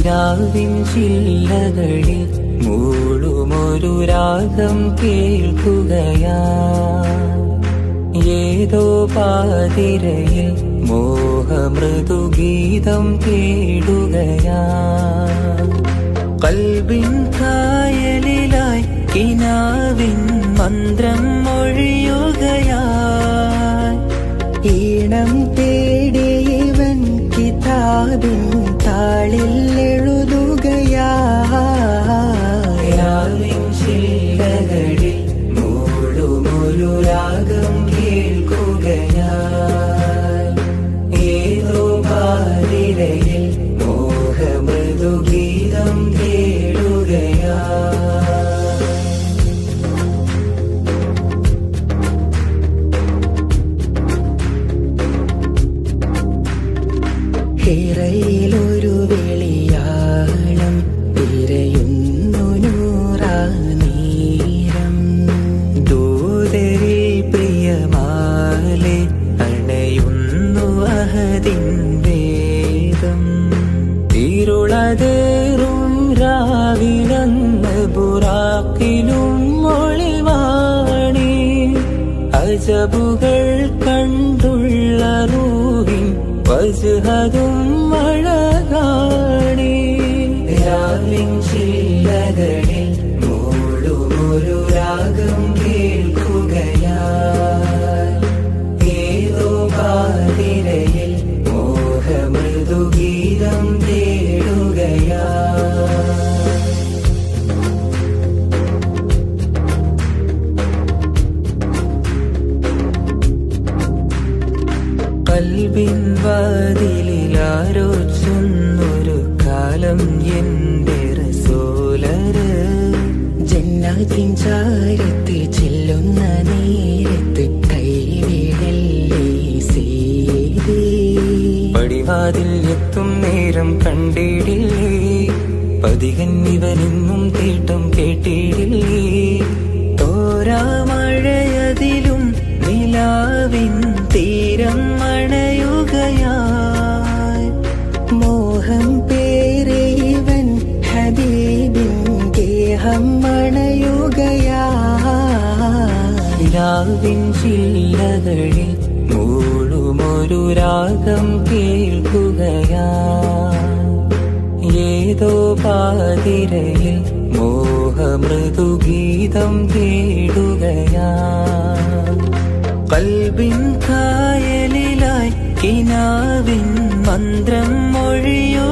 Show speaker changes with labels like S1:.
S1: രാവിൻ ചില്ലകളിൽ മൂളുമൊരു രാഗം കേൾക്കുകയാ. ഏതോ പാതിരയിൽ മോഹമൃദുഗീതം തേടുകയാ. കൽബിൻ കായലിലായി കിനാവിൻ മന്ത്രം മൊഴിയുകയാ. ഈണം തേടിയവൻ കിതാബിൻ താളിൽ എഴുതുകയാ. രാവിൻ ചില്ലകളിൽ മൂളുമൊരു രാഗം കേൾക്കുകയാ. ഏതോ പാതിരയിൽ മോഹമൃദുഗീതം തേടുകയാ. ഹിറയിലൊരു വെളിയാളം തിരയുന്നു നൂറാനീരം. ദൂതരിൽ പ്രിയമാലെ അണയുന്നു അഹദിൻ വേദം. ഇരുളതേറും രാവിലന്ന് ബുറാക്കിലും ഒളിവാണി. അജബുകൾ കണ്ടുള്ള റൂഹിൻ വജ്ഹതും അഴകാണി. രാവിൻ ചില്ലകളിൽ മൂളുമൊരു രാഗം കേൾക്കുകയാ. ഏതോ പാതിരയിൽ മോഹമൃദുഗീതം തേടുകയാ. കൽബിൻ വാതിലിലാരോ ചൊന്നൊരു കാലം എന്റെ റസൂലര്. ജന്നാത്തിൻ ചാരത്ത് ചെല്ലുന്ന നേരത്ത് കൈവിടല്ലേ സീതേ. പടിവാതിൽ എത്തും നേരം കണ്ടിടില്ലേ. പതികൻ ഇവനെന്നും തേട്ടം കേട്ടിടില്ലേ. തോരാമഴയതിലും നിലാവിൻ തീരം അണയുകയായി. മോഹം പേരെ ഇവൻ ഹബീബിൻ ഗേഹം അണയുകയായി. രാവിൻ ചില്ലകളിൽ മൂളുമൊരു രാഗം കേൾക്കുകയാ. ഏതോ പാതിരയിൽ മോഹമൃദുഗീതം തേടുകയാ. കൽബിൻ കായലിലായി കിനാവിൻ മന്ത്രം മൊഴിയോ.